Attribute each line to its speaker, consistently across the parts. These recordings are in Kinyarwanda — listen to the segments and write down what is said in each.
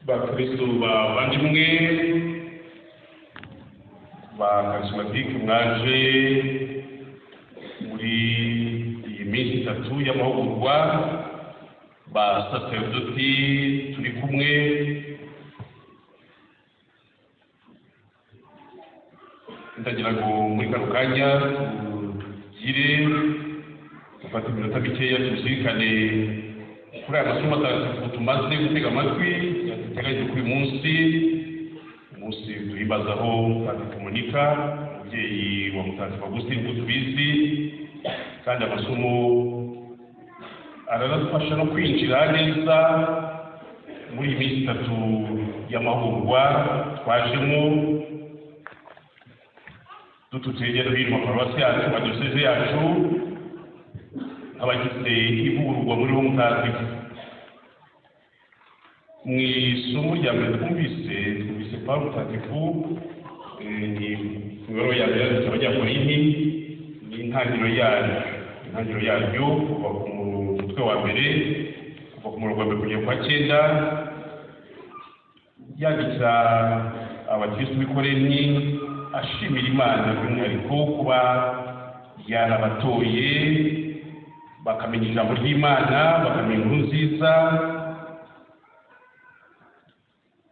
Speaker 1: bakristo bavandimwe ba charismatique mwaje muri iyi minsi itatu y'amahugurwa ba sacerdoti turi kumwe ndagira ngo muri kano kanya tugire gufata iminota mikeya tuzirikane kuri aya masomo atatu tumaze gutega amatwi yateganyijwe kuri munsi duhimbazaho Mutagatifu Monika umubyeyi wa Mutagatifu Augustin nk'uko tubizi, kandi amasomo aradufasha no kwinjira neza muri iyi minsi itatu y'amahugurwa twajemo duturutse hirya no hino mu maparuwasi yacu, mu madiyoseze yacu, abagize ivugururwa muri wo mutagatifu. Mu isomo rya mbere twumvise Pawulo mutagatifu ni ibaruwa ya mbere yanditse Abanyakorinti, ni intangiriro yaryo kuva ku mutwe wa mbere, kuva ku murongo wa mbere kugera kwa 9, yandikira abakristo b'i Korinti ashimira Imana by'umwihariko kuba yarabatoye bakamenya ijambo ry'Imana, bakamenya inkuru nziza.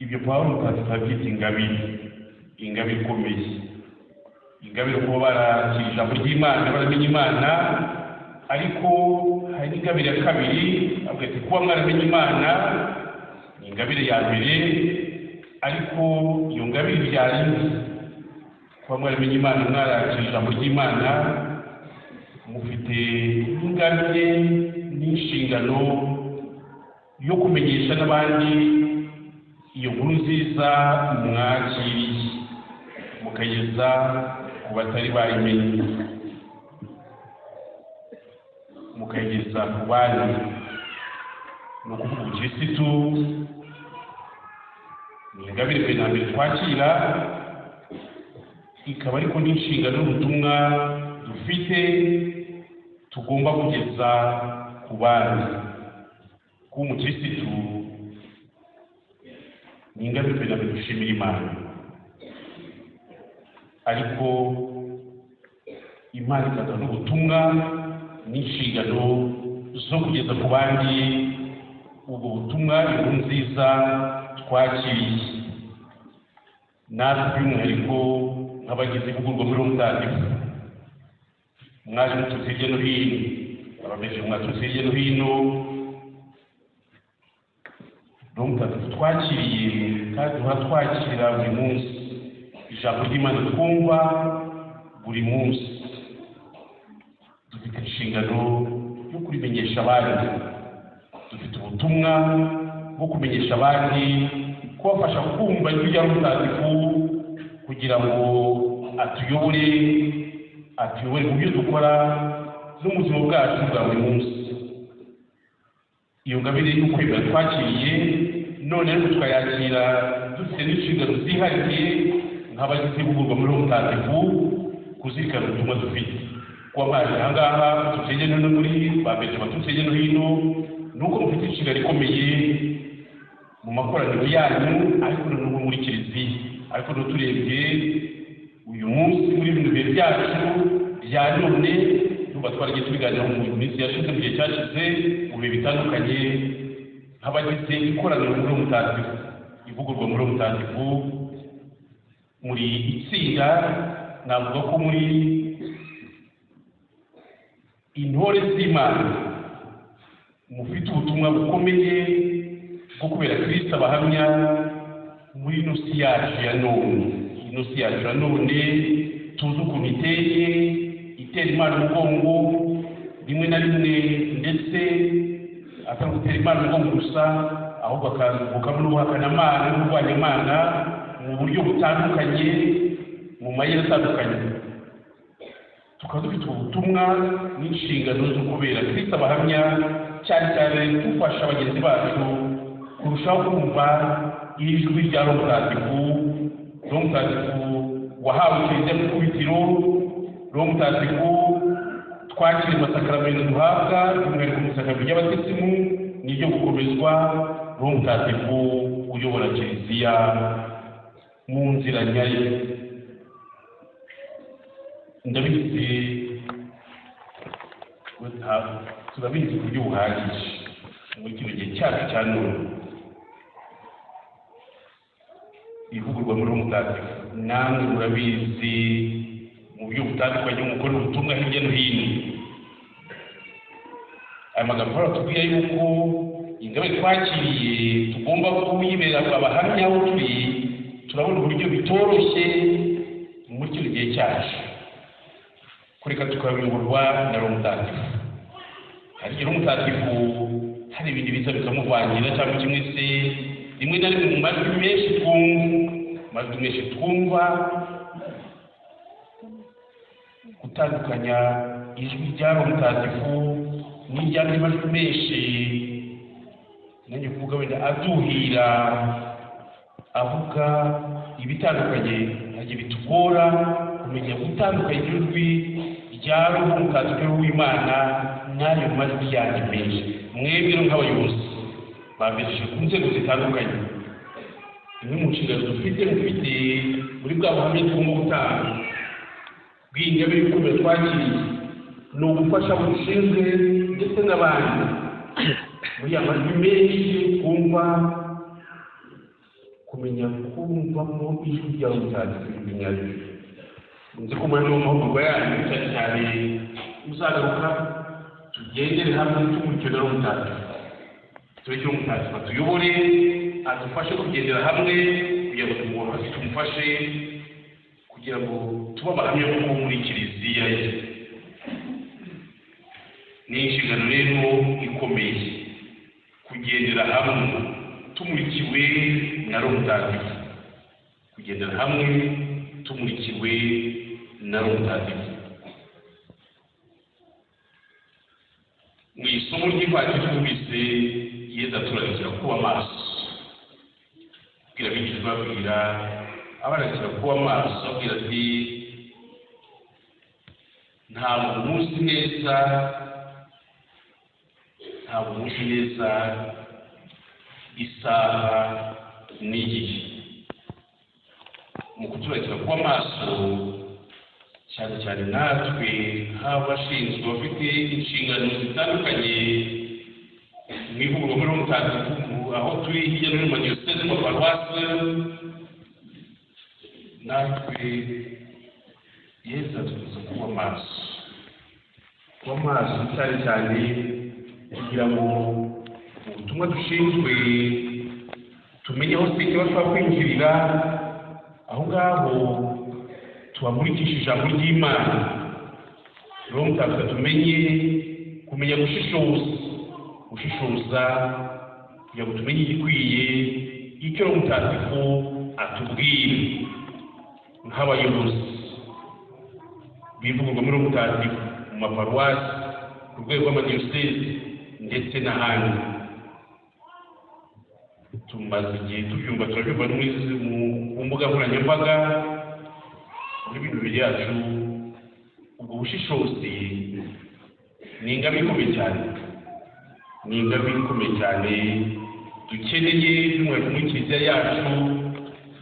Speaker 1: Ibyo Pawulo mutagatifu abyita ingabire ikomeye, ingabire kuba barakira ijambo ry'Imana, baramenya Imana. Ariko hari n'ingabire ya kabiri, avuga ati kuba mwaramenye Imana ni ingabire ya mbere, ariko iyo ngabire ibyarindi kuba mwaramenye Imana, mwarakira ijambo ry'Imana, mufite ingabire n'inshingano yo kumenyesha n'abandi iyo nkuru nziza mwakiriye, mukayigeza ku batari bayimenye, mukayigeza ku bandi. Ni ukuvuga ubukirisitu ni ingabire mbere na mbere twakira, ikaba ariko n'inshingano n'ubutumwa dufite tugomba kugeza ku bandi. Kuba umukirisitu ni ingabire mbere na mbere dushimira Imana, ariko Imana ikaduha n'ubutumwa n'inshingano zo kugeza ku bandi ubwo butumwa, inkuru nziza twakiriye. Natwe by'umwihariko nk'abagize ivugururwa muri wo mutagatifu, mwaje muturutse hirya no hino, abameje mwaturutse hirya no hino, wo mutagatifu twakiriye kandi duhora twakira buri munsi ijambo ry'Imana twumva buri munsi. Dufite inshingano yo kurimenyesha abandi, dufite ubutumwa bwo kumenyesha abandi, kubafasha kumva ijwi rya mutagatifu kugira ngo atuyobore mu byo dukora no mu buzima bwacu bwa buri munsi. Iyo ngabire y'ukwemera twakiriye, none rero tukayakira dufite n'inshingano zihariye nk'abagize ivugururwa muri wo mutagatifu, kuzirikana ubutumwa dufite. Kuba mwaje aha ngaha muturutse hirya no hino, muri babeje baturutse hirya no hino, ni uko mufite inshingano ikomeye mu makoraniro yanyu, ariko no muri kiliziya. Ariko turebye uyu munsi muri bino bihe byacu bya none, tuba twaragiye tubiganiraho mu minsi yashize, mu gihe cyashize, mu bihe bitandukanye, nk'abagize ikoraniro muri wo mutagatifu, ivugururwa muri wo mutagatifu, muri itsinda. Navuga ko muri intore z'Imana mufite ubutumwa bukomeye bwo kubera Kristo abahamya muri ino si yacu ya none. Tuzi ukuntu itera Imana umugongo rimwe na rimwe, ndetse atari gutera Imana umugongo gusa, ahubwo akazungukamo n'ubuhakanamana n'uburwanyamana mu buryo butandukanye, mu mayeri atandukanye. Tukaba dufite ubutumwa n'inshingano zo kubera Kristo abahamya, cyane cyane dufasha bagenzi bacu kurushaho kumva ijwi rya Roho Mutagatifu. Roho Mutagatifu wahawe kiliziya mu kubitiro, Roho Mutagatifu twakira amasakaramentu duhabwa, by'umwihariko mu isakaramentu ry'abatisimu n'iryo gukomezwa. Roho Mutagatifu uyobora kiliziya mu nzira nyayo. Ndabizi turabizi ku buryo buhagije muri kino gihe cyacu cya none. Ivugurwa muri Mutagatifu namwe murabizi mu buryo butandukanye mukora ubutumwa hirya no hino. Aya magambo aratubwira yuko ingabe twakiriye tugomba kuyibera abahamya aho turi. Turabona uburyo bitoroshye muri kino gihe cyacu kureka tukabiyoborwa na Roho Mutagatifu. Hari Roho Mutagatifu hari ibindi biza bikamuvangira cyangwa kimwe se rimwe na rimwe mu majwi menshi twumva gutandukanya ijwi rya Roho Mutagatifu n'ijyanye majwi menshi nanjye kuvuga wenda aduhira avuga ibitandukanye ntajye bitugora kumenya gutandukanya ijwi rya Roho Mutagatifu w'Imana n'ayo majwi yanjye menshi. Mwebwe nk'abayobozi babejeje ku nzego zitandukanye, imwe mu nshingano dufite muri bwa buhamya tugomba gutanga bw'ingabe y'urukundo twakiriye ni ugufasha abo dushinzwe ndetse n'abandi muri ya majwi menshi kumva kumenya kumvamo ijwi rya Roho Mutagatifu n'inyayo. Nzi ko muri uwo mahugurwa yanyu cyane cyane muzagaruka tugendere hamwe tumurikira Roho Mutagatifu. Tureke Roho Mutagatifu atuyobore adufashe kugendera hamwe kugira ngo tumufashe kugira ngo tuba abahamya b'uko muri kiliziya ye. Ni inshingano rero ikomeye kugendera hamwe tumurikiwe na Roho Mutagatifu, kugendera hamwe tumurikiwe na Roho Mutagatifu. Mu isomo ry'ivatiri twumvise Yesu aturarikira kuba maso, abwira abigishwa babwira abararikira kuba maso, abwira ati ntabwo muzi neza isaha n'igihe. Mu kuturarikira kuba maso cyane cyane natwe nk'abashinzwe bafite inshingano zitandukanye mu ivugurwa muri Roho Mutagatifu aho turi hirya no hino mu madiyoseze mu maparuwasi, natwe Yesu atubuza kuba maso cyane cyane kugira ngo ubutumwa dushinzwe tumenye aho se ikibazo twa kwinjirira, aho ngaho tubamurikisha ijambo ry'Imana. Roho Mutagatifu tumenye kumenya gushishoza kugira ngo tumenye igikwiye icyo Roho Mutagatifu atubwira nk'abayobozi bivugurwa muri Roho Mutagatifu mu maparuwasi ku rwego rw'amadiyoseze ndetse n'ahandi. Tumaze igihe tubyumva turabyumva mu mbuga nkoranyambaga muri bino bibiri yacu. Ubwo bushishozi ni ingabe ikomeye cyane dukeneye by'umwihariko muri kiliziya yacu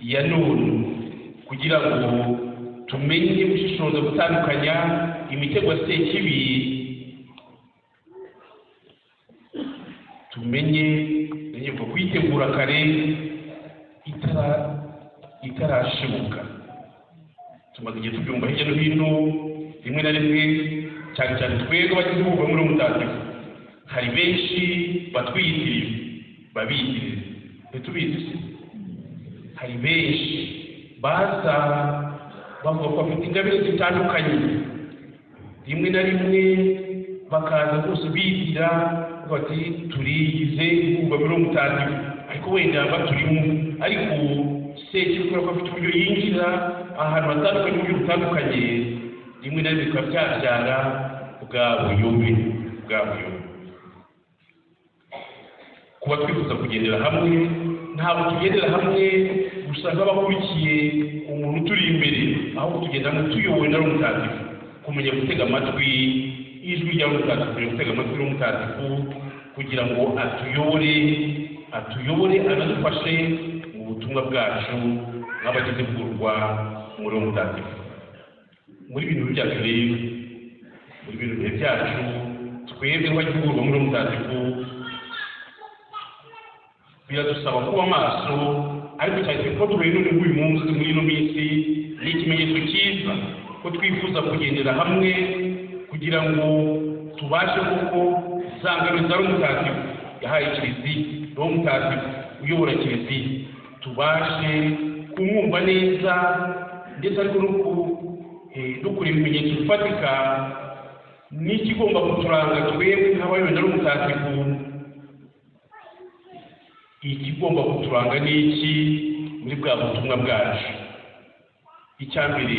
Speaker 1: ya none kugira ngo tumenye gushishoza gutandukanya imitego ya sekibi, tumenye ngo kwitegura kare itarashibuka. Tumaze igihe tubyumva hirya no hino, rimwe na rimwe cyane cyane twebwe abagize ubwoko muri Roho Mutagatifu hari benshi babitiriza ntitubizi se. Hari benshi baza bavuga ko bafite ingabire zitandukanye, rimwe na rimwe bakaza rwose bigira bati turigize ubwoko muri Roho Mutagatifu, ariko wenda baturimo, ariko sekibi kubera ko afite uburyo yinjira ahantu hatandukanye mu buryo butandukanye, rimwe na rimwe bikaba byabyara bwa buyobe. Kuba twifuza kugendera hamwe, ntabwo tugendera hamwe gusa nk'abakurikiye umuntu turi imbere, ahubwo tugenda hamwe tuyobowe na Roho Mutagatifu, kumenya gutega amatwi ijwi rya Roho Mutagatifu, gutega amatwi Roho Mutagatifu kugira ngo atuyobore atuyobore anadufashe mu butumwa bwacu nk'abagize ivugururwa muri uwo mutagatifu. Muri bintu byacu rero, muri bintu byacu twebwe nk'abagivugururwa muri uwo mutagatifu, biradusaba kuba maso, ariko cyane ko turi none uyu munsi muri ino minsi ni ikimenyetso cyiza ko twifuza kugendera hamwe kugira ngo tubashe kuko zangaruza ari umutagatifu yahaye kiliziya, ari umutagatifu uyobora kiliziya, tubashe kumwumva neza ndetse ariko no kureba ibimenyetso bifatika n'ikigomba kuturanga twebwe nk'abayobora ari umutagatifu. Ikigomba kuturanga n'iki muri bwa butumwa bwacu? Icya mbere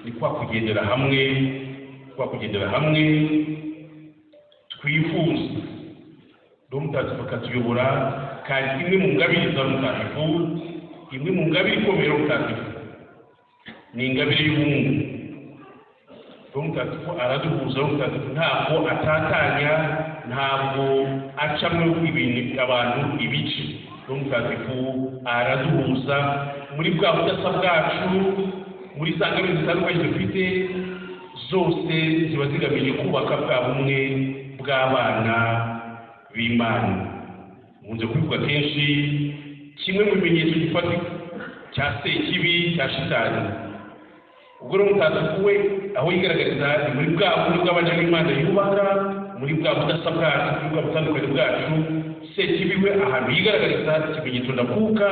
Speaker 1: ni kwa kugendera hamwe twifuza n'umutagatifu akatuyobora, kandi imwe mu ngabire za mutagatifu, imwe mu ngabire ikomeye y'umutagatifu ni ingabire y'ubumwe. Umutagatifu araduhuza, umutagatifu ntabwo atatanya, ntabwo acamo ibintu abantu ibice. Umutagatifu araduhuza muri bwa budasa bwacu, muri za ngabire zitandukanye dufite zose ziba zigamije kubaka bwa bumwe bw'abana b'Imana. Nkunze kubivuga kenshi, kimwe mu bimenyetso gifatika cya sekibi cya shitani, ubwo rero umutagatifu we aho yigaragariza ni muri bwa bumwe bw'abana b'Imana yubaka, muri bwa budasa bwacu, muri bwa butandukanye bwacu. Sekibi we ahantu yigaragariza ikimenyetso ndakuka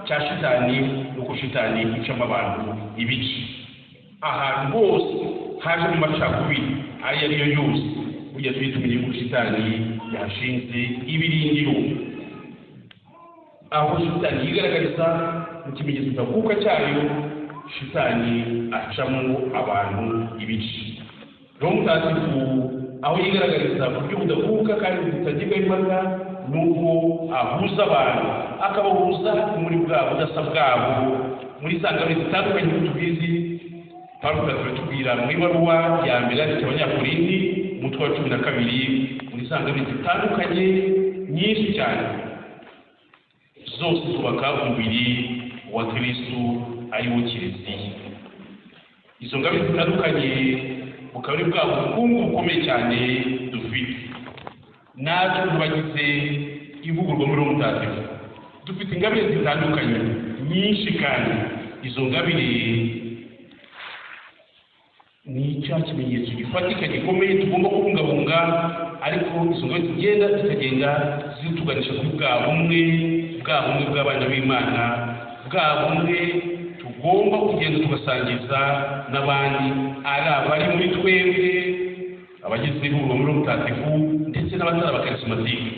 Speaker 1: cya shitani, nuko shitani icamo abantu ibice. Ahantu hose haje mu macakubiri ayo ari yo yose, burya tujye tumenya ko shitani yashinze ibirindiro. Aho shitani yigaragariza mu kimenyetso ndakuka cyayo, shitani acamo abantu ibice. Rero umutagatifu aho yigaragariza ku buryo budakuka kandi butagirwa impaka, nuko ahuza abantu, akabahuza muri bwa budasa bwabo, muri za ngabire zitandukanye nk'uko tubizi. Pawulo aratubwira mu ibaruwa ya mbere yanditse Abanyakorinti umutwe wa 12, muri za ngabire zitandukanye nyinshi cyane, zose zubaka umubiri wa Kristo ari wo kiliziya. Izo ngabire zitandukanye bukaba ari bwa bukungu bukomeye cyane dufite. Natwe tubagize ivugururwa muri uwo mutagatifu dufite ingabire zitandukanye nyinshi, kandi izo ngabire ni cya kimenyetso gifatika gikomeye tugomba kubungabunga, ariko izo ngabire zikagenda zituganisha kuri bwa bumwe bw'abana b'Imana, bwa bumwe tugomba kugenda tugasangiza n'abandi, ari abari muri twebwe abagize ivugururwa muri uwo mutagatifu ndetse n'abatari abakarismatike,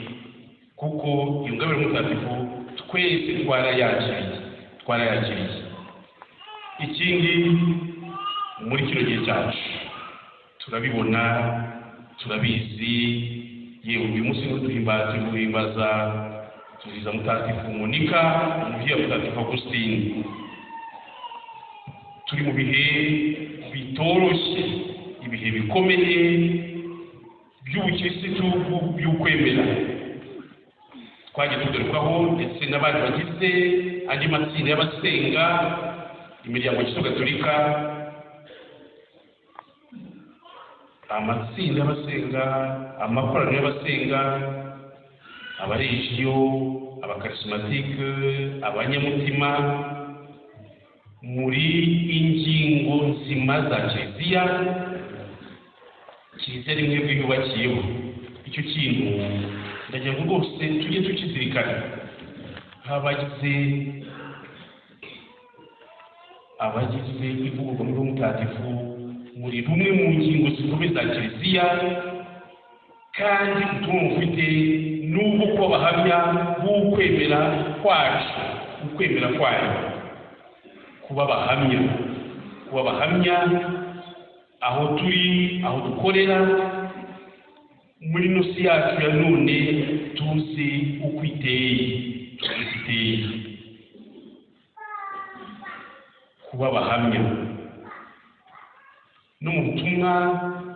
Speaker 1: kuko iyo ngabire y'umutagatifu twese twarayakiriye. Ikindi muri kino gihe cyacu turabibona, turabizi, yewe uyu munsi duhimbaza tuziza mutagatifu Monika, umubyeyi wa mutagatifu Augustine. Turi mu bihe bitoroshye, ibihe bikomeye by'ubukirisitu, by'ukwemera. Twagiye tugarukaho ndetse n'abandi bagize andi matsinda y'abasenga, imiryango ya Gatolika, amatsinda y'abasenga, amakoraniro y'abasenga, abaregiyo, abakarismatike, abanyamutima, muri ingingo nzima za kiliziya. Kiliziya rimwe yubakiyeho. Icyo kintu ndagira ngo rwose tujye tukizirikana, abagize ivugururwa muri uwo mutagatifu, muri rumwe mu ngingo zikomeye za kiliziya, kandi ubutumwa mufite n'ubwo kuba abahamya b'ukwemera kwacu, ukwemera kwayo, kuba abahamya aho turi, aho dukorera, muri ino si yacu ya none tuzi uko iteye, kuba abahamya no mu butumwa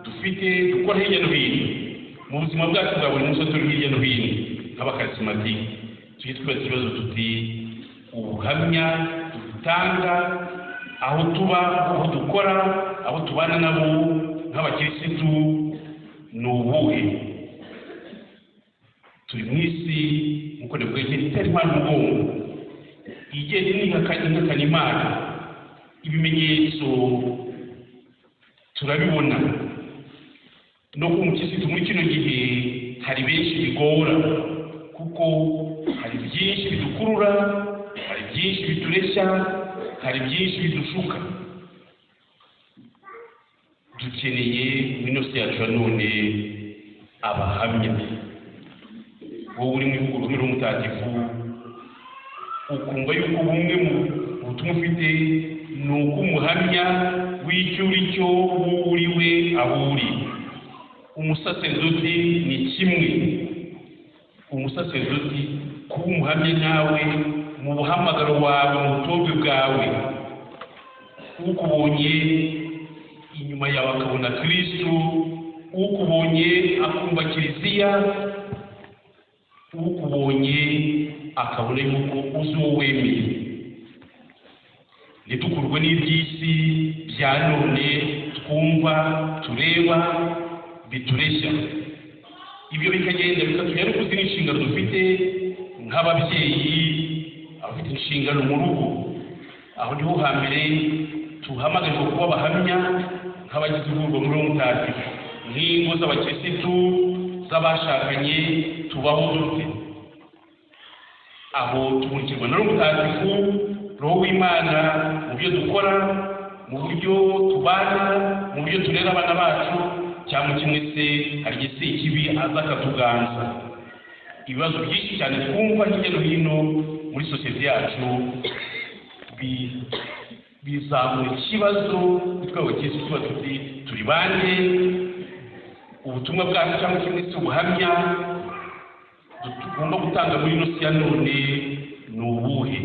Speaker 1: dufite dukora hirya no hino mu buzima bwacu bwa buri munsi, turi hirya no hino nk'abakarismatike. tujye twibaza ikibazo tuti ubuhamya dutanga aho tuba, aho dukora, aho tubana nabo nk'abakirisitu ni ubuhe? turi mu isi nk'uko ndavuga itari impano umugongo, igenda ingakana Imana. Ibimenyetso turabibona no ku mukirisitu muri kino gihe hari benshi bigora, kuko hari byinshi bidukurura, hari byinshi bitureshya, hari byinshi bidushuka. dukeneye muri si yacu none abahamya. wowe uri mu bihugu bimwe n'umutagatifu ukumva yuko bumwe mu butumwa ufite ni uko umuhamya w'icyo uri cyo uri we aho uri. umusaserdoti ni kimwe. umusaserdoti kuba umuhamya nawe mu buhamagaro wawe, mu butobe bwawe. ukubonye inyuma yawe akabona Kristo, ukubonye akumva Kiliziya, ukubonye akabona yuko uzi uwo wemeye. ntidukurwe n'iby'isi bya none twumva, tureba, bitureshya. ibyo bikagenda bikatujya no kuzi n'inshingano dufite nk'ababyeyi, abafite inshingano mu rugo. aho niho hambere tuhamagarirwa kuba abahamya nk'abagize urwego muri mutagatifu, nk'ingo z'abakirisitu, z'abashakanye tubaho dute. aho tumurikirwa na mutagatifu, roho w'Imana, mu byo dukora, mu buryo tubana, mu buryo turera abana bacu, cyangwa kimwe se hari igisi kibi aza akatuganza. ibibazo byinshi cyane twumva hirya no hino muri sosiyete yacu bizamura ikibazo twabakirisitu tuba tuti turi bande, ubutumwa bwacu cyangwa kimwe se ubuhamya tugomba gutanga muri ino si ya none ni ubuhe?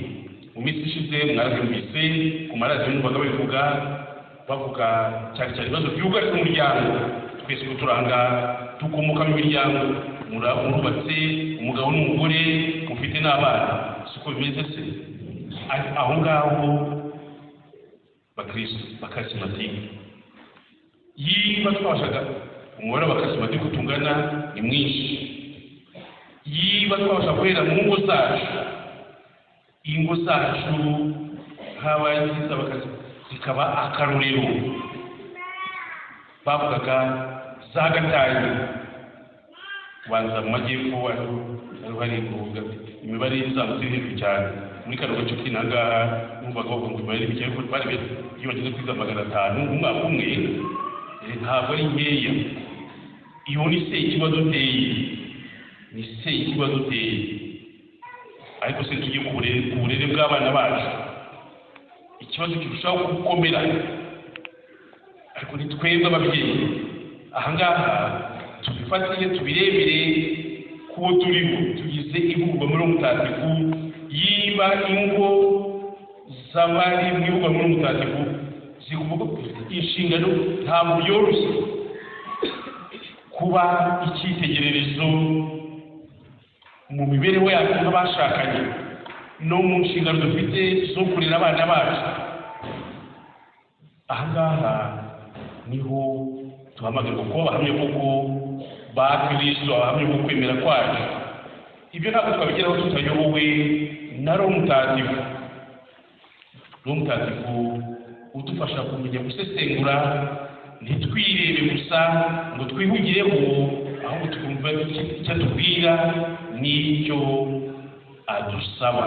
Speaker 1: mu minsi ishize mwarabyumvise ku maradiyo numvaga bavuga cyane cyane ibibazo byugarije umuryango. twese turanga dukomoka mu miryango, murubatse, umugabo n'umugore, mufite n'abana. siko bimeze se? aho ngaho bakristo bakasimatike, yiba twabashaga umubare w'abakasimatike utungana ni mwinshi, yiba twabasha guhera mu ngo zacu, ingo zacu nk'abagize abakazi zikaba akarorero. bavugaga za Gatanya, kubanza mu majyepfo hari imibare izamutse hejuru cyane. muri kano gace k'inangaha numvaga bavuga ngo imibare mike, ariko bari iyo bageze kuri 500 umwaka umwe, ntabwo ari nkeya. iyo ni se ikibazo uteye, ni se ikibazo uteye. ariko se tugiye ku burere bw'abana bacu, ikibazo kirushaho gukomera. ariko ni twebwe ababyeyi ahangaha tubifatiye, tubirebere kuwo turimo. tugize ivugurwa muri mutagatifu, yiba ingo z'abari mu ivugurwa muri mutagatifu zikuvuga inshingano ntabwo byoroshye kuba icyitegererezo mu mibereho yacu nk'abashakanye no mu nshingano dufite zo kurera abana bacu. ahangaha niho tuhamagarwa kuba abahamya koko ba Kristo, abahamya bwo kwemera kwacu. ibyo ntabwo twabigeraho tutayobowe na Roho Mutagatifu. Roho Mutagatifu udufasha kumenya gusesengura, ntitwirebe gusa ngo twihugireho, ahubwo tukumva icyo atubwira n'icyo adusaba.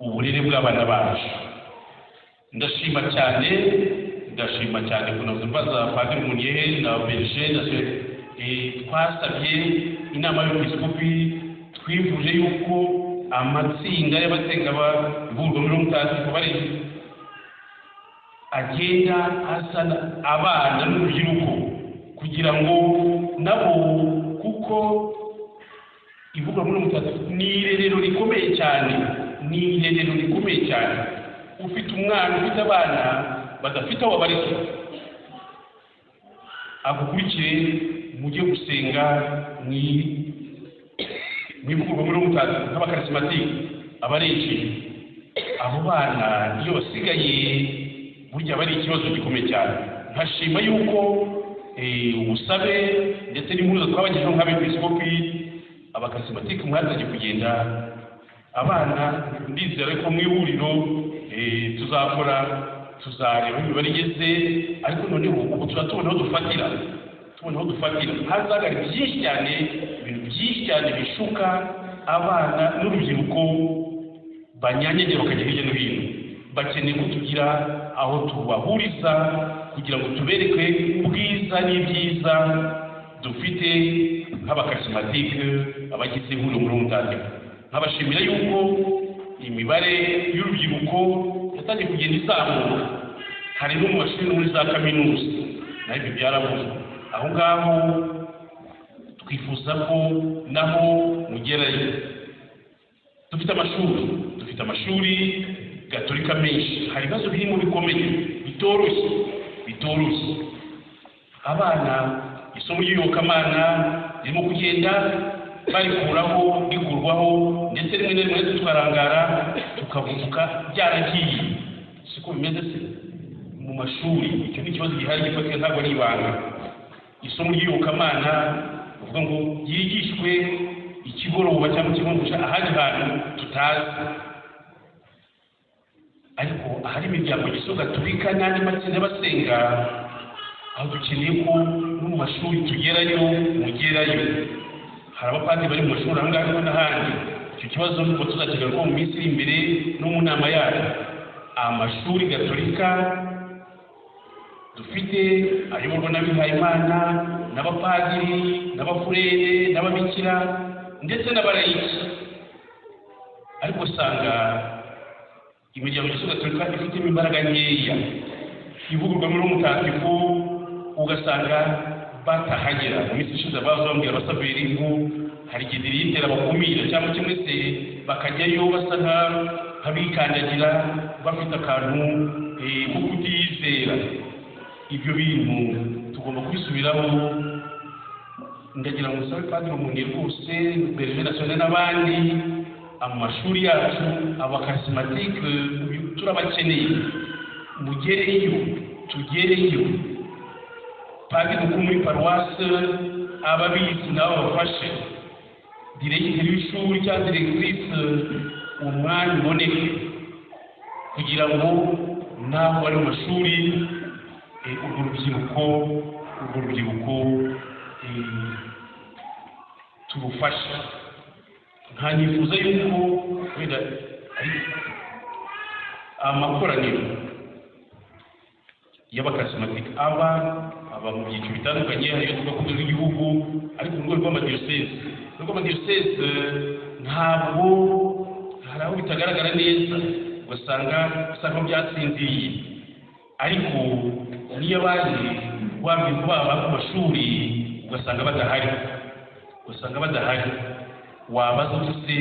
Speaker 1: uburere bw'abana bacu, ndashima cyane kunoza mbaza Padiri Munier na Berger twasabye inama y'Episkopi, twivuje yuko amatsinda y'abasenga b'ivugurwa muri mutagatifu bari agenda asana abana n'urubyiruko, kugira ngo nabo, kuko ivugurwa muri mutagatifu ni irerero rikomeye cyane, ufite umwana, ufite abana badafite aho babarizwa, agukurikire mujye gusenga mwivugurwa muri umutatu nk'abakarismatike abarenshi abo bana iyo basigaye burya bari ikibazo gikomeye cyane. Nkashima yuko ubusabe ndetse n'impuruza twabagejeho nk'abepiskopi abakarismatike mwazaje kugenda abana ndizera ko mu ihuriro tuzakora tuzareba imibare igeze, ariko noneho ubu turatubona aho dufatira hazagara byinshi cyane, ibintu byinshi cyane bishuka abana n'urubyiruko banyanyagera bakajya hirya no hino. Bakeneye ko tugira aho tubahuriza kugira ngo tubereke ubwiza n'ibyiza dufite nk'abakarismatike abagize ihuriro muri umutagatifu. Nkabashimira yuko imibare y'urubyiruko yatangiye kugenda izamuka, hari no mu mashuri no muri za kaminuza naho ibyo byaravuzwe. Aho ngaho twifuza ko naho mugerayo. Dufite amashuri gatolika menshi, hari ibibazo birimo bikomeye bitoroshye. Abana isomo ry'iyobokamana ririmo kugenda barikuraho rikurwaho, ndetse rimwe na rimwe tukarangara tukavuka byaragiye. Siko bimeze se mu mashuri? Icyo ni ikibazo gihari gifatika, ntabwo ari ibanga. Isomo ry'iyobokamana uvuga ngo ryigishwe ikigoroba cyangwa ikigoroba ahandi hantu tutazi, ariko ahari imiryango Giso Gatolika n'andi matsinda y'abasenga, aho dukeneye ko no mu mashuri mugerayo. Hari abapadiri bari mu mashuri ahangaha n'ahandi. Icyo kibazo nuko tuzakigaruka mu minsi iri imbere no mu nama yayo. Amashuri gatolika dufite ayoborwa n'abihayimana n'abapadiri n'abafurere n'ababikira ndetse n'abarayiki, ariko usanga imiryango Giso Gatolika ifitemo imbaraga nkeya. Ivugurwa muri umutagatifu ugasanga batahagera. Mu minsi ishize bambwira abasaveri ngo hari igihe yitera bakumira cyangwa kimwe se bakajyayo basa nk'abikandagira bafite akantu ko kutizera. Ibyo bintu tugomba kubisubiraho. Ndagira ngo usabe padiri Mundi rwose Berger National n'abandi amashuri yacu abakarismatike turabakeneye. Tugereyo padiri mukuru muri paruwase ababizi nabo bafashe diregiteri w'ishuri cyangwa diregitrise umwanya uboneke kugira ngo naho bari mu mashuri urwo rubyiruko turufasha. Nkanifuza yuko wenda amakoraniro y'abakarismatike aba mu byiciro bitandukanye, hariyo tuvuga ku rwego rw'igihugu, ariko mu rwego rw'amadiyoseze ntabwo hari aho bitagaragara neza, ugasanga byatsinziriye. Ariko niyo baje wabwira ko baba ku mashuri ugasanga badahari, wabaza ufite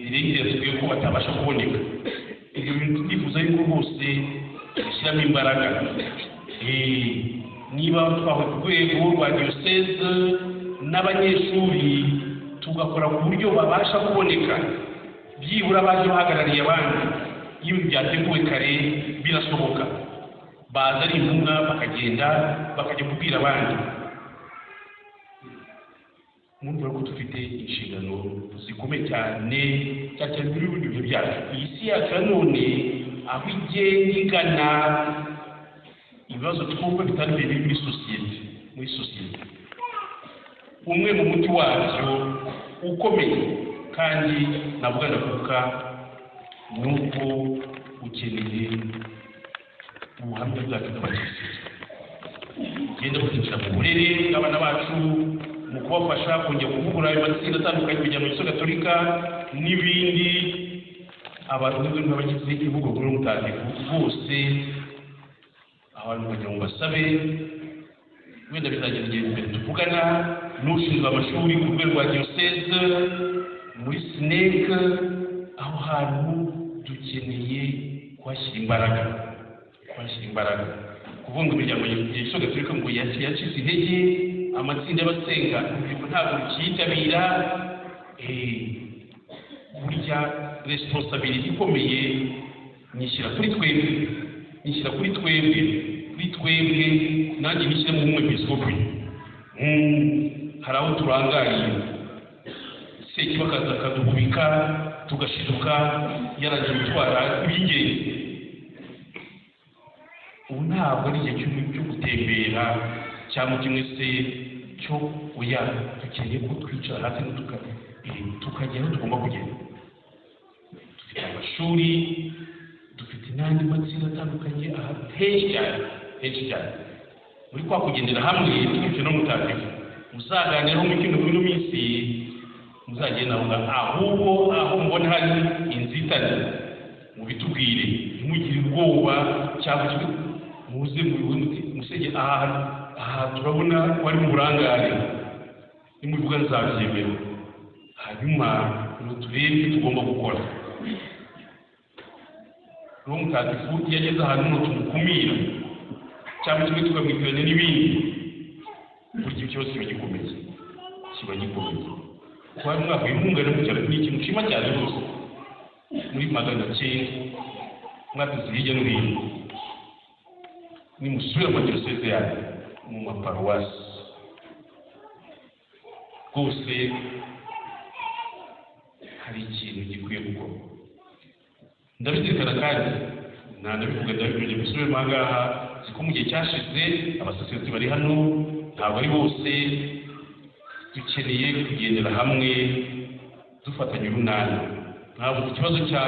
Speaker 1: diregiteri yatubwiye ko batabasha kuboneka. Ibyo bintu twifuza yuko rwose dushyiramo imbaraga. Niba twahuye ku rwego rwa diyoseze n'abanyeshuri tugakora ku buryo babasha kuboneka, byibura baje bahagarariye abandi. Iyo byateguwe kare birashoboka, baza ari intumwa bakagenda bakajya kubwira abandi. Mwumva ko dufite inshingano zikomeye cyane muri bino bihe byacu. Iyi si yacu none aho igenda igana, ibibazo twumva bitandukanye biri muri sosiyete. Umwe mu muti wabyo ukomeye kandi navuga ndakuka ni uko ukeneye ubuhamya bwacu bw'abakirisitu. Ugenda kwinjira mu burere bw'abana bacu, mu kubafasha kongera kuvugurura ayo matsinda atandukanye imiryango Giso Gatolika n'ibindi. Abantu n'abagize igihugu muri umutagatifu bose abantu kugira ngo basabe, wenda bizagenda igihe imbere tuvugana n'ushinzwe amashuri ku rwego rwa diyoseze muri SNEC. Aho hantu dukeneye kuhashyira imbaraga, kuvuga ngo imiryango Giso Gatolika ngo yacitse intege amatsinda y'abasenga ntabwo cyitabira burya responsibility ikomeye nyishyira kuri twebwe nanjye nishyire mu mwepiskopi hari aho turangariye Sekibi akadukubika tugashiduka yaragiye gutwara iby'ingenzi. Ubu ntabwo ari igihe cyo gutembera cyangwa kimwe se cyo oya, dukeneye ko twicara hasi tukagera aho tugomba kugenda. Dufite amashuri, dufite n'andi matsinda atandukanye henshi cyane muri kwa kugendera hamwe twicyo no mutagatifu muzaganiraho mu kintu muri minsi muzagenda ahubwo aho mbona hari inzitane mubitubwire, ntimugire ubwoba cyangwa muze musege aha turabona wari mu burangare nimuvuga nzabyemera, hanyuma turebe tugomba gukora. Roho Mutagatifu iyo ageze ahantu tumukumira cyangwa kimwe tukamwitiranya n'ibindi, burya ikibazo kiba gikomeye. Kuba mwavuye inkunga no kugira ni ikintu nshima cyane rwose. Muri 900 mwatuze hirya no hino nimusubira mu diyoseze yanyu mu maparuwasi rwose hari ikintu gikwiye gukorwa. Ndabizirikana kandi ndabivuga bisubire mu ngaha ziko mu gihe cyashize abasosiyete bari hano ntabwo ari bose, dukeneye kugendera hamwe dufatanya urunana. Ntabwo ikibazo cya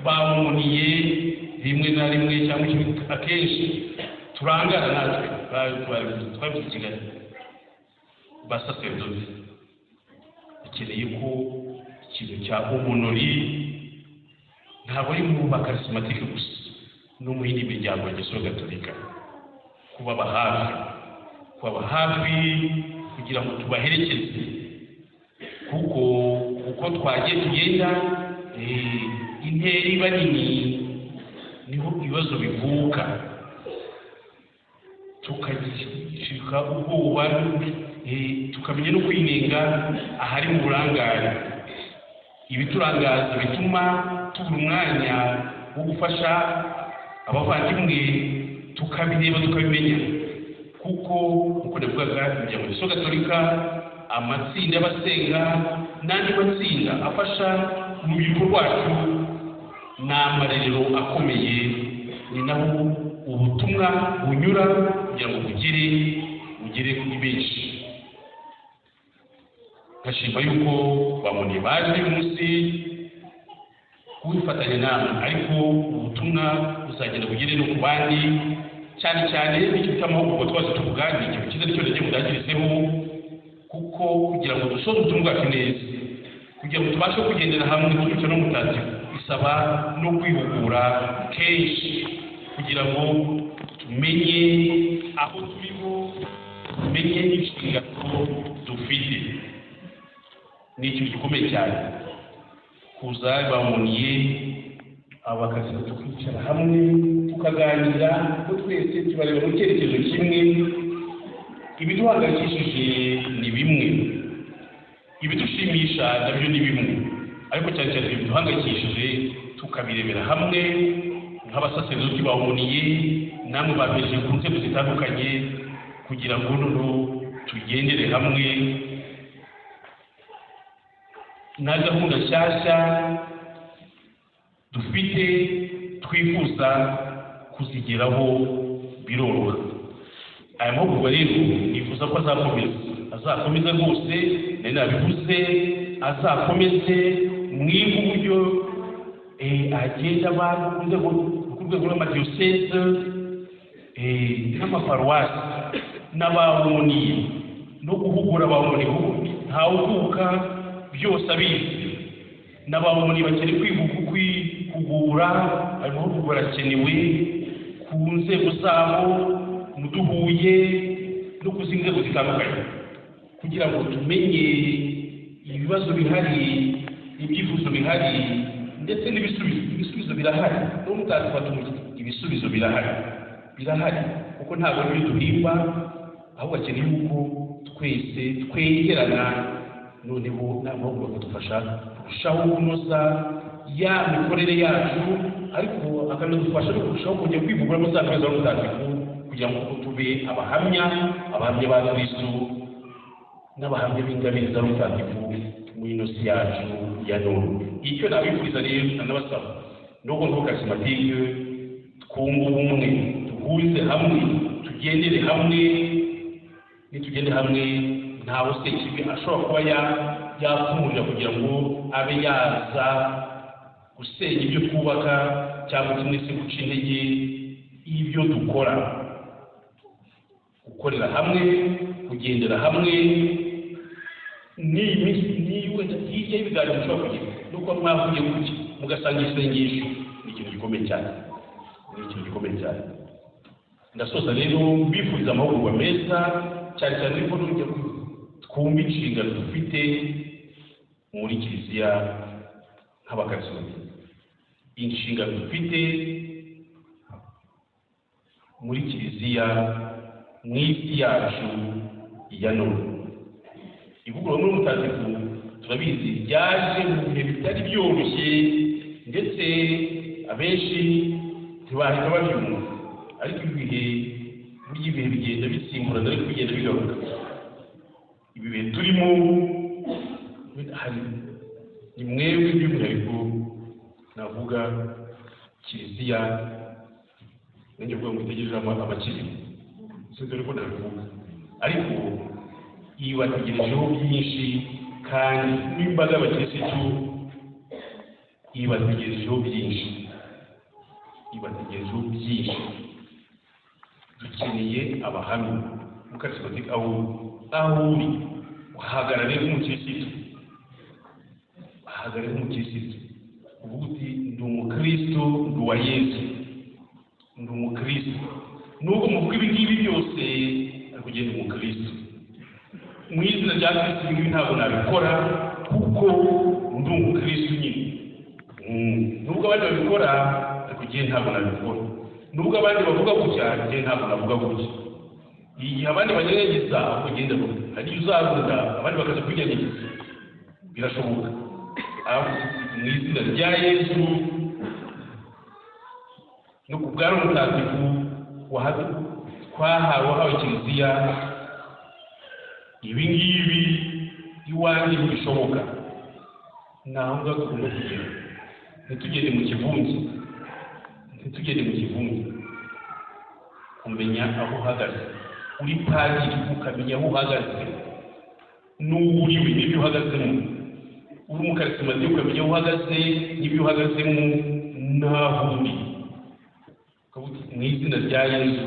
Speaker 1: bamuniye rimwe na rimwe cyangwa akenshi turangana natwe twabivuze Kigali basaserdoti dukeneye ko ikintu cya umunori ntabwo ari mu bakarismatike gusa no mu yindi miryango ya Gisoro Gatolika, kubaba hafi kugira ngo tubaherekeze, kuko uko twagiye tugenda intera iba nini niho ibibazo bivuka, tukagishika ubwoba tukamenya no kwinenga ahari mu burangare. Ibiturangaza bituma tubura umwanya wo gufasha abavandimwe, tukabireba tukabimenya, kuko uko ndavugaga imiryango ya Gisoro Gatolika, amatsinda y'abasenga n'andi matsinda afasha mu rubyiruko rwacu ni amarerero akomeye, ni naho ubutumwa bunyura kugira ngo bugere kuri benshi. Ndashima yuko bamuniye baje uyu munsi kubifatanya namwe, ariko ubutumwa buzagenda bugere no ku bandi, cyane n'icyo cy'amahugurwa twaje tuvuganira ikintu cyiza nicyo nagiye mudagiriseho, kuko kugira ngo dusoze ubutumwa bwacu neza, kugira ngo tubashe kugendera hamwe twicyo no mutagatifu, bisaba no kwihugura kenshi kugira ngo tumenye aho turiho, tumenye n'inshingano dufite. Ni ikintu gikomeye cyane kuza bamuniye abakazi tukicara hamwe tukaganira ko twese tubareba mu cyerekezo kimwe. Ibiduhangayikishije ni bimwe, ibidushimisha nabyo ni bimwe, ariko cyane ibiduhangayikishije tukabirebera hamwe nk'abasaserdoti bamuniye namwe babeje ku nzego zitandukanye, kugira ngo tugendere hamwe na gahunda nshyashya dufite twifuza kuzigeraho biroroha. Aya mahugurwa rero nifuza ko azakomeza rwose, nari nabivuze, azakomeze mwige uburyo agenda abantu ku rwego rw'amadiyoseze n'amaparuwasi n'abawuniye no guhugura abawuniye ntawukuka byose abizi. N'abawuniye bakeneye kwihugura, ayo mahugurwa arakenewe ku nzego zabo muduhuye no ku zindi nzego zitandukanye, kugira ngo tumenye ibibazo bihari, ibyifuzo bihari, ndetse n'ibisubizo birahari. No mutagatifu ibisubizo birahari, kuko ntabwo ari ibyo duhimba, ahubwo akeneye yuko twese twegerana noneho n'amahugurwa akadufasha kurushaho kunoza ya mikorere yacu ariko akanadufasha no kurushaho kujya kwivugura musanzwe mutagatifu kugira ngo tube abahamya ba Kristo n'abahamya b'ingabire za mutagatifu muri ino si yacu ya none. Icyo nabifuriza rero n'abasaba nubwo ngo karismatike twunga ubumwe duhuze hamwe tugendere hamwe nitugende hamwe ntawe se kibi ashobora kuba yapfumurira kugira ngo abe yaza gusenya ibyo twubaka cyangwa kimwe se guca intege ibyo dukora. Gukorera hamwe kugendera hamwe niwe hirya y'ibiganiro mushobora kugira nuko mwavuye kuki mugasanga isengesho ni ikintu gikomeye cyane, ndasoza rero mbifuriza amahugurwa meza cyane cyane ariko n'ujya twumva inshingano dufite muri kiliziya nk'abakarismatike, inshingano dufite muri kiliziya mu isi yacu ya none. Ivugurura muri mutagatifu turabizi ryaje mu bihe bitari byoroshye ndetse abenshi ntibahita babyumva, ariko ibihe bigenda bisimburana ariko bigenda bigaruka. Ibi bihe turimo hari ni mwebwe by'umwihariko navuga kiliziya nanjye kuvuga ngo itegereje abakiri sinzi ariko ndabivuga, ariko ibategerejeho byinshi kandi n'imbaga y'abakirisitu ibategerejeho byinshi. Dukeneye abahamya mukarismatike aho uri uhagarare nk'umukirisitu, uvuga uti ndi umukristo ndi uwa Yesu, ndi umukristo nubwo muvuga ibi ngibi byose ariko ugenda umukristo mu izina rya Kristo. Ibi ntabwo nabikora kuko ndi umukristo nyine. Nubwo abandi babikora ariko ugenda ntabwo nabikora, nubwo abandi bavuga gutya ugenda ntabwo navuga gutya. Igihe abandi bagerageza kugenda hari uzarunda abandi bakaza kwigerageza birashoboka. Mu izina rya Yesu no ku bwa Roho Mutagatifu wahawe kiliziya, ibi ngibi iwanjye ntibishoboka. Naho ngaho tugomba kugera, ntitugende mu kivunge, kumenya aho uhagaze. Uri padiri ukamenya aho uhagaze n'uwo uriwe n'ibyo uhagazemo, uri umukarismatike ukamenya aho uhagaze n'ibyo uhagazemo n'aho uri. Mu izina rya Yesu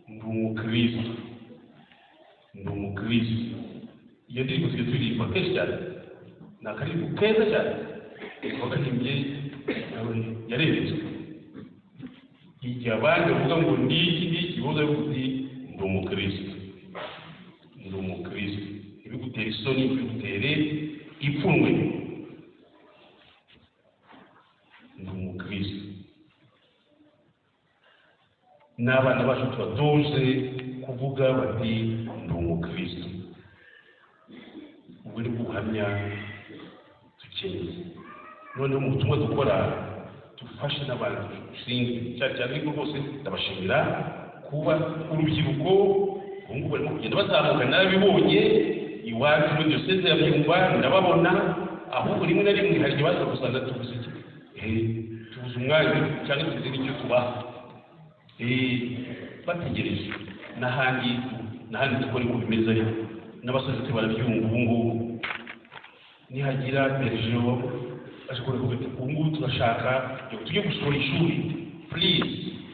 Speaker 1: ndi umukristo. Iyo ndirimbo tujya turirimba kenshi cyane, ni akaririmbo keza cyane wagahimbye yaremetswe. Igihe abandi bavuga ngo ndiki boza bavuga ndi umukristo, ntibigutere isoni, ntibigutere ipfunwe. Ndi umukristo. N'abana bacu tubatoze kuvuga bati ndi umukristo. Ubu ni ubuhamya dukeneye. Noneho mu butumwa dukora dufashe n'abantu dushinzwe cyane ariko rwose ndabashimira kuba urubyiruko ubu ngubu barimo kugenda bazamuka. Narabibonye iwacu muri diyoseze ya Byumba ndababona, ahubwo rimwe na rimwe hari ikibazo gusanga tubuze umwanya cyangwa tuzi n'icyo tubaha bategereje. n'ahandi dukora uko bimeze, n'abasore barabyumva. Ubu ngubu nihagira perezida ashobora kuvuga ati ubu ngubu turashaka tujye gusohora ishuri, please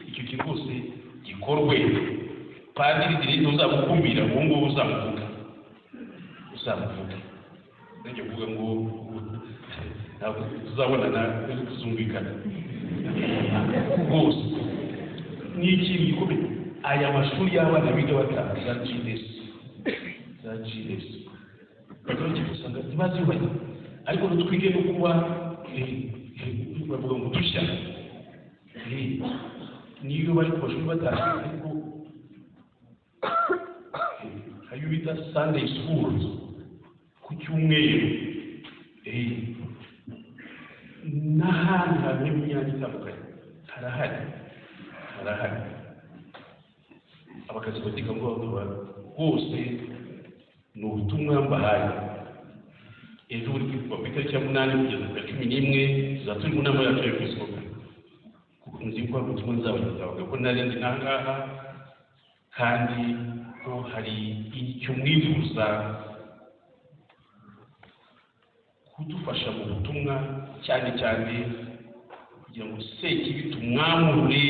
Speaker 1: icyo kintu rwose gikorwe. Padiri direct uzamukumira, ubu ngubu uzamuvuga nanjye kuvuga ngo ntabwo tuzabonana tuzumvikana rwose. Ni ikintu gikomeye. Aya mashuri y'abana biga batanga za GS bakora usanga ntibazibanye, ariko twige no kuba bavuga ngo dushya niyo bari ku mashuri batanga, ariko ayo bita Sunday schools ku cyumweru n'ahandi hantu h'imyanya itandukanye harahari abakazi batika ngo bose ni ubutumwa mbahaye. Ejo buri kuva ku itariki ya 8 kugeza ku 11 tuzaturi mu nama yacu y'Episcopi kuko nzi ko ubutumwa nzabagezaho ko narindi nangaha kandi ko hari icyo mwifuza kudufasha mu butumwa cyane kugira ngo Sekibi tumwamure